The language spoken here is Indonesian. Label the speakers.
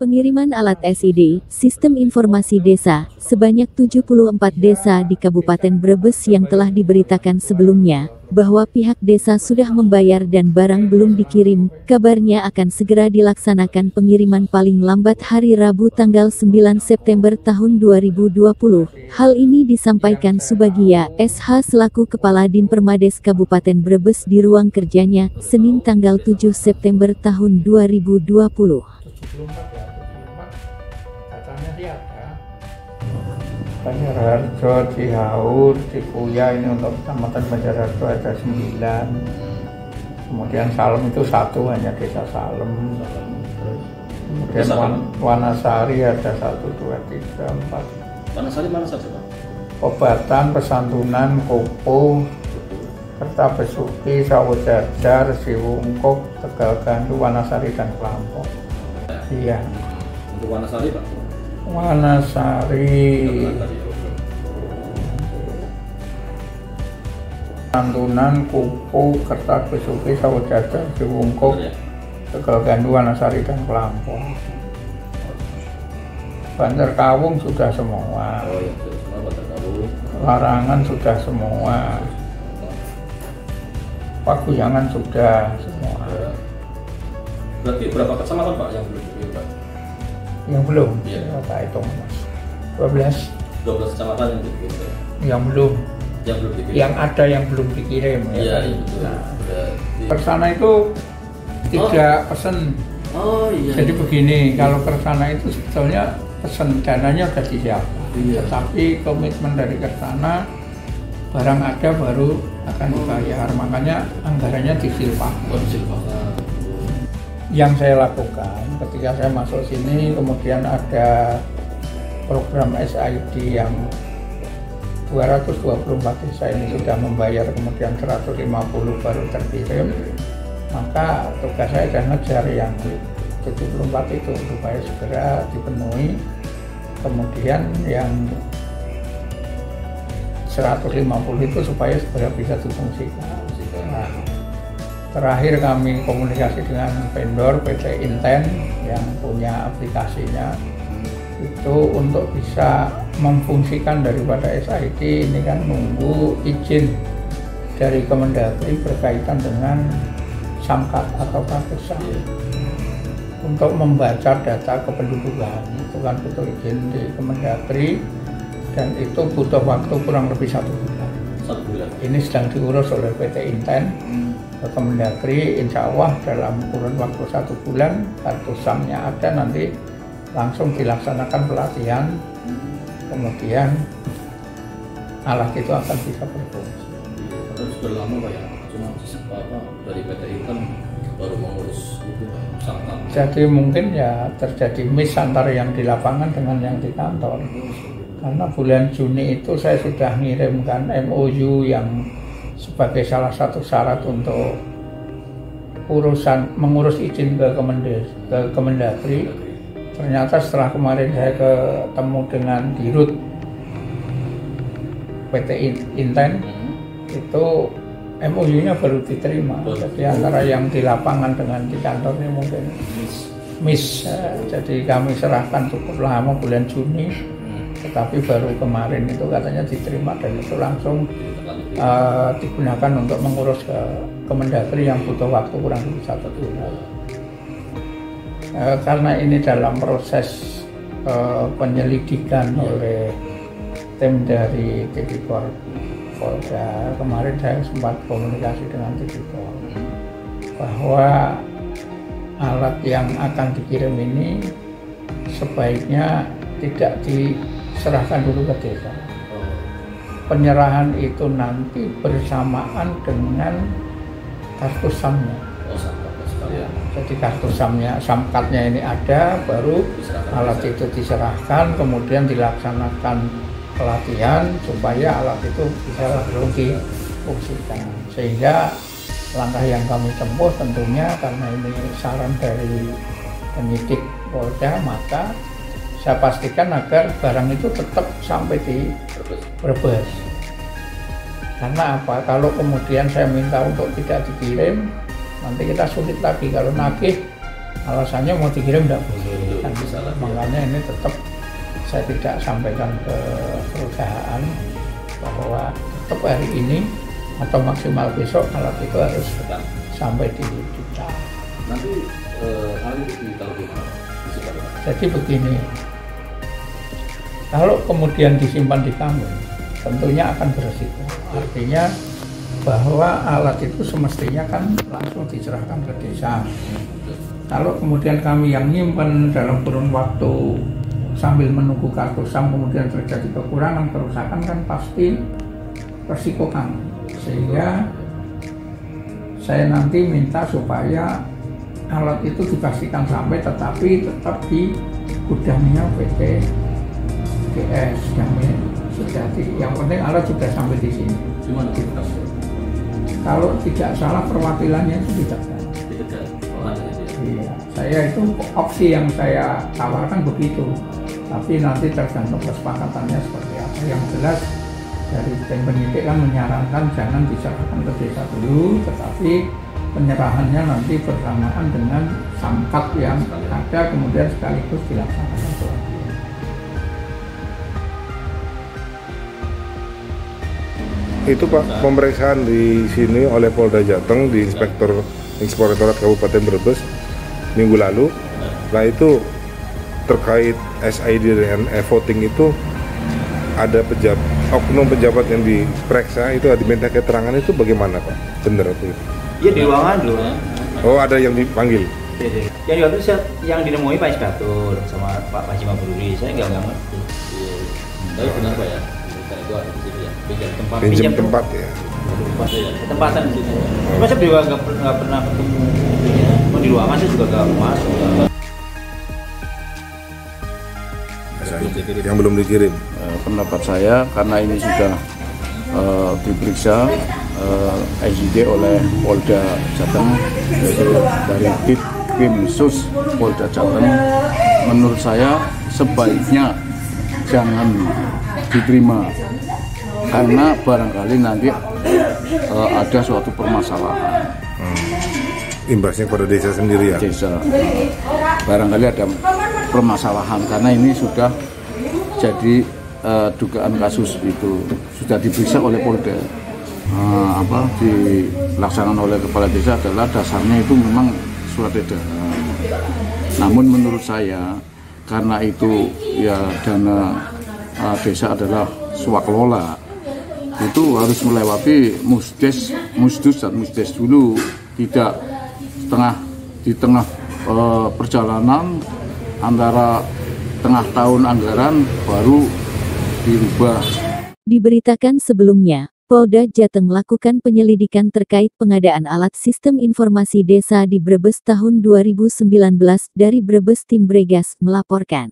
Speaker 1: Pengiriman alat SID, Sistem Informasi Desa, sebanyak 74 desa di Kabupaten Brebes yang telah diberitakan sebelumnya, bahwa pihak desa sudah membayar dan barang belum dikirim, kabarnya akan segera dilaksanakan pengiriman paling lambat hari Rabu tanggal 9 September tahun 2020. Hal ini disampaikan Subagia, SH selaku Kepala Dinpermades Kabupaten Brebes di ruang kerjanya, Senin tanggal 7 September tahun 2020.
Speaker 2: Katanya sih ada Banjarharjo, Cihaur, Cikuya, ini untuk kecamatan Banjarharjo ada 9, kemudian Salem itu 1, hanya desa Salem, kemudian Wanasari ada 1, 2, 3, 4.
Speaker 3: Wanasari mana saja Pak?
Speaker 2: Obatan, Pesantunan, Kopo, Kertabesuki, Sawojajar, Siwungkok, Tegal Gandu, Wanasari dan Kelampok. Iya.
Speaker 3: Untuk Wanasari Pak?
Speaker 2: Wanasari, Santunan, Kupu, Kertabesuki, Sawojajar, Siwungkok, Tegal Gandu, Wanasari dan Kelampok. Banjarkawung sudah semua.
Speaker 3: Oh iya, semua Banjarkawung.
Speaker 2: Larangan sudah semua. Paguyangan sudah semua.
Speaker 3: Berarti berapa kecamatan Pak yang belum dikirim Pak?
Speaker 2: Yang belum,
Speaker 3: Iya.
Speaker 2: kita hitung Mas. 12
Speaker 3: kecamatan yang dikirim Pak?
Speaker 2: yang belum.
Speaker 3: Yang belum dikirim?
Speaker 2: Yang ada yang belum dikirim.
Speaker 3: Iya,
Speaker 2: Ya,
Speaker 3: iya betul.
Speaker 2: nah,
Speaker 3: Berarti...
Speaker 2: Kersana itu 3 pesen.
Speaker 3: Oh iya.
Speaker 2: Jadi begini, kalau Kersana itu sebetulnya pesen dananya sudah disiapkan.
Speaker 3: Iya.
Speaker 2: Tetapi komitmen dari Kersana, barang ada baru akan dibayar. Makanya anggarannya disilpah. Yang saya lakukan ketika saya masuk sini, kemudian ada program SID yang 224 desa ini sudah membayar, kemudian 150 baru terkirim, maka tugas saya adalah ngejar yang 74 itu supaya segera dipenuhi, kemudian yang 150 itu supaya segera bisa difungsikan. Nah, terakhir kami komunikasi dengan vendor PT Inten yang punya aplikasinya, itu untuk bisa memfungsikan daripada SID ini kan nunggu izin dari Kemendagri berkaitan dengan Samkat atau Kartu untuk membaca data kependudukan. Itu kan butuh izin di Kemendagri dan itu butuh waktu kurang lebih 1 bulan.
Speaker 3: 1 bulan.
Speaker 2: Ini sedang diurus oleh PT Inten ke Kemendagri, insya Allah dalam kurun waktu 1 bulan kartu SAM-nya ada, nanti langsung dilaksanakan pelatihan, kemudian alat itu akan bisa berfungsi.
Speaker 3: Itu sudah lama Pak ya, cuma dari PT Inten baru mengurus itu Pak, Samkat.
Speaker 2: Jadi mungkin ya terjadi miss antara yang di lapangan dengan yang di kantor. Karena bulan Juni itu saya sudah mengirimkan MOU yang sebagai salah satu syarat untuk mengurus izin ke Kemendagri. Ternyata setelah kemarin saya ketemu dengan Dirut PT Inten, itu MOU-nya baru diterima. Jadi antara yang di lapangan dengan di kantor ini mungkin miss. Jadi kami serahkan cukup lama bulan Juni, tetapi baru kemarin itu katanya diterima dan itu langsung digunakan untuk mengurus ke Kemendagri yang butuh waktu kurang lebih 1 bulan. Karena ini dalam proses penyelidikan oleh tim dari Tipikor Polda, kemarin saya sempat komunikasi dengan Tipikor bahwa alat yang akan dikirim ini sebaiknya tidak diserahkan dulu ke desa. Penyerahan itu nanti bersamaan dengan kartu SAM-nya. Jadi kartu SAM-nya, Samkatnya ini ada, baru alat itu diserahkan, kemudian dilaksanakan pelatihan supaya alat itu bisa langsung difungsikan. Sehingga langkah yang kami tempuh tentunya karena ini saran dari penyidik Polda, maka saya pastikan agar barang itu tetap sampai di Brebes. Karena apa? Kalau kemudian saya minta untuk tidak dikirim, nanti kita sulit lagi. Kalau nagih alasannya mau dikirim tidak boleh. Makanya ini tetap saya tidak sampaikan ke perusahaan bahwa tetap hari ini atau maksimal besok alat itu harus sampai di kita.
Speaker 3: Nanti alat itu ditaruh di mana?
Speaker 2: Jadi begini, kalau kemudian disimpan di kami, tentunya akan beresiko. Artinya bahwa alat itu semestinya kan langsung diserahkan ke desa. Kalau kemudian kami yang nyimpan dalam kurun waktu sambil menunggu kartu SAM kemudian terjadi kekurangan, kerusakan, kan pasti resiko kami. Sehingga saya nanti minta supaya alat itu dipastikan sampai, tetapi tetap di gudangnya PT GS yang penting alat sudah sampai di sini.
Speaker 3: Gimana kita?
Speaker 2: Kalau tidak salah perwakilannya itu tidak ada. Iya, saya itu opsi yang saya tawarkan begitu. Tapi nanti tergantung kesepakatannya seperti apa. Yang jelas dari tim penyidik kan menyarankan jangan diserahkan ke desa dulu, tetapi penyerahannya nanti bersamaan dengan samkat yang ada, kemudian sekaligus dilaksanakan pelatihan.
Speaker 4: Itu Pak, pemeriksaan di sini oleh Polda Jateng di Inspektorat Kabupaten Brebes minggu lalu. Nah itu terkait SID dan e-voting itu ada oknum pejabat yang diperiksa itu diminta keterangan, itu bagaimana Pak? Benar atau itu?
Speaker 5: Iya di ruangan dulu.
Speaker 4: Oh ada yang dipanggil?
Speaker 5: Yang di waktu yang dinemui Pak Inspektur sama Pak Haji Mabruri, saya nggak ngerti.
Speaker 3: Tapi benar Pak ya? Itu ada di sini ya?
Speaker 4: Pinjam tempat ya?
Speaker 5: Tempatan di situ. Cuma saya juga nggak pernah ketemu. Mau di ruangan saya juga nggak masuk.
Speaker 4: Yang belum dikirim?
Speaker 6: Pendapat saya karena ini sudah diperiksa SID oleh Polda Jateng, yaitu dari Ditkrimsus Polda Jateng, menurut saya sebaiknya jangan diterima karena barangkali nanti ada suatu permasalahan.
Speaker 4: Imbasnya pada desa sendiri ya?
Speaker 6: Desa barangkali ada permasalahan karena ini sudah jadi dugaan kasus itu sudah diperiksa oleh Polda. Dilaksanakan oleh kepala desa adalah dasarnya itu memang surat edaran. Namun menurut saya karena itu ya dana desa adalah swaklola, itu harus melewati musdus dan musdes dulu, tidak di tengah perjalanan antara tengah tahun anggaran baru dirubah.
Speaker 1: Diberitakan sebelumnya, Polda Jateng melakukan penyelidikan terkait pengadaan alat sistem informasi desa di Brebes tahun 2019 dari Brebes Tim Bregas melaporkan.